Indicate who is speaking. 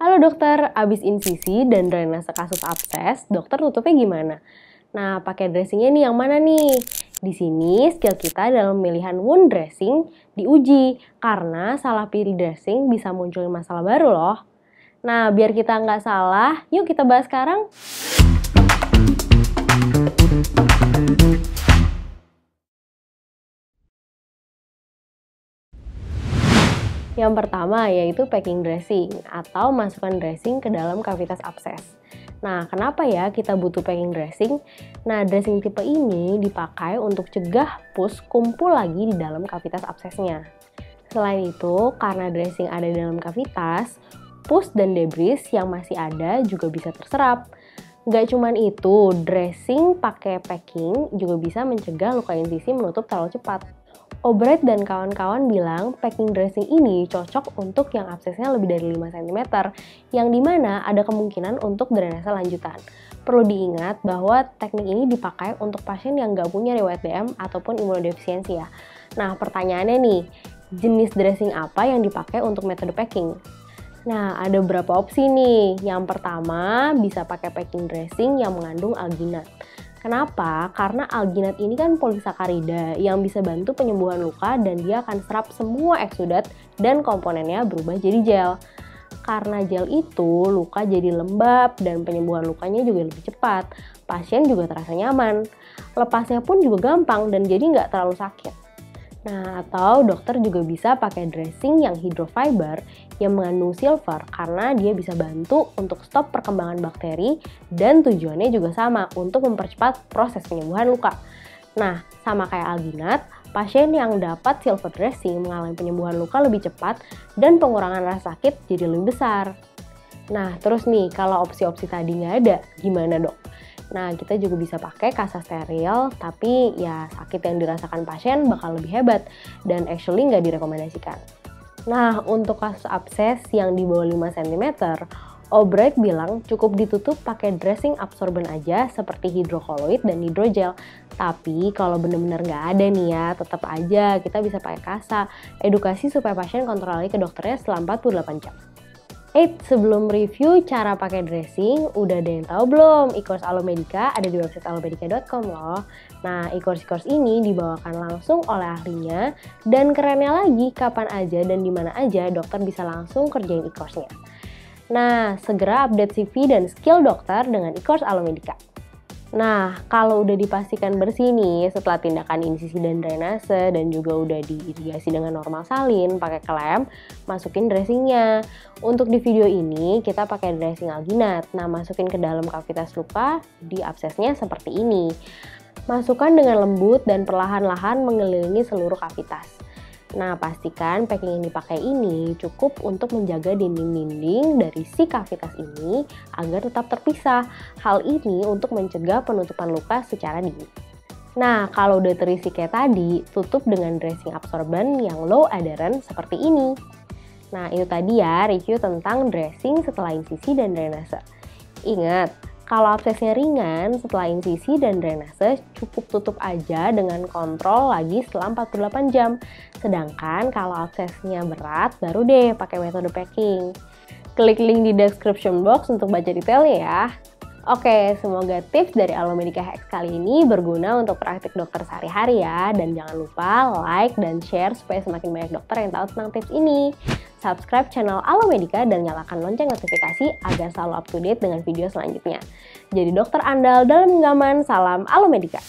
Speaker 1: Halo dokter, abis insisi dan drainase kasus abses, dokter tutupnya gimana? Nah, pakai dressingnya nih yang mana nih? Di sini skill kita dalam pemilihan wound dressing diuji, karena salah pilih dressing bisa munculin masalah baru loh. Nah, biar kita nggak salah, yuk kita bahas sekarang. Yang pertama yaitu packing dressing atau masukkan dressing ke dalam kavitas abses. Nah, kenapa ya kita butuh packing dressing? Nah, dressing tipe ini dipakai untuk cegah pus kumpul lagi di dalam kavitas absesnya. Selain itu, karena dressing ada di dalam kavitas, pus dan debris yang masih ada juga bisa terserap. Nggak cuman itu, dressing pakai packing juga bisa mencegah luka insisi menutup terlalu cepat. Albright dan kawan-kawan bilang packing dressing ini cocok untuk yang absesnya lebih dari 5 cm, yang dimana ada kemungkinan untuk drainase lanjutan. Perlu diingat bahwa teknik ini dipakai untuk pasien yang nggak punya riwayat DM ataupun imunodefisiensi ya. Nah, pertanyaannya nih, jenis dressing apa yang dipakai untuk metode packing? Nah, ada beberapa opsi nih. Yang pertama, bisa pakai packing dressing yang mengandung alginat. Kenapa? Karena alginat ini kan polisakarida yang bisa bantu penyembuhan luka dan dia akan serap semua eksudat dan komponennya berubah jadi gel. Karena gel itu, luka jadi lembab dan penyembuhan lukanya juga lebih cepat. Pasien juga terasa nyaman. Lepasnya pun juga gampang dan jadi nggak terlalu sakit. Nah, atau dokter juga bisa pakai dressing yang hydrofiber yang mengandung silver karena dia bisa bantu untuk stop perkembangan bakteri dan tujuannya juga sama untuk mempercepat proses penyembuhan luka. Nah, sama kayak alginat, pasien yang dapat silver dressing mengalami penyembuhan luka lebih cepat dan pengurangan rasa sakit jadi lebih besar. Nah, terus nih, kalau opsi-opsi tadi nggak ada, gimana dok? Nah, kita juga bisa pakai kasa steril, tapi ya sakit yang dirasakan pasien bakal lebih hebat dan actually nggak direkomendasikan. Nah, untuk kasus abses yang di bawah 5 cm, Albright bilang cukup ditutup pakai dressing absorben aja seperti hidrokoloid dan hidrogel. Tapi kalau bener-bener nggak ada nih ya, tetap aja kita bisa pakai kasa. Edukasi supaya pasien kontrol lagi ke dokternya selama 48 jam. Sebelum review cara pakai dressing, udah ada yang tahu belum? E-course Alomedica ada di website alomedica.com loh. Nah, e-course ini dibawakan langsung oleh ahlinya, dan kerennya lagi, kapan aja dan dimana aja dokter bisa langsung kerjain e-course-nya. Nah, segera update CV dan skill dokter dengan e-course Alomedica. Nah, kalau udah dipastikan bersih nih setelah tindakan insisi dan drainase dan juga udah diirigasi dengan normal salin pakai klem, masukin dressingnya. Untuk di video ini kita pakai dressing alginat. Nah, masukin ke dalam kavitas luka di absesnya seperti ini. Masukkan dengan lembut dan perlahan-lahan mengelilingi seluruh kavitas. Nah, pastikan packing yang dipakai ini cukup untuk menjaga dinding-dinding dari si kavitas ini agar tetap terpisah. Hal ini untuk mencegah penutupan luka secara dini. Nah, kalau udah terisi kayak tadi, tutup dengan dressing absorben yang low adherence seperti ini. Nah, itu tadi ya review tentang dressing setelah insisi dan drainase. Ingat, kalau absesnya ringan setelah insisi dan drainase, cukup tutup aja dengan kontrol lagi setelah 48 jam. Sedangkan kalau absesnya berat, baru deh pakai metode packing. Klik link di description box untuk baca detailnya ya. Oke, semoga tips dari Alomedica Hex kali ini berguna untuk praktik dokter sehari-hari ya. Dan jangan lupa like dan share supaya semakin banyak dokter yang tahu tentang tips ini. Subscribe channel Alomedica dan nyalakan lonceng notifikasi agar selalu up to date dengan video selanjutnya. Jadi dokter andal dalam genggaman, salam Alomedica.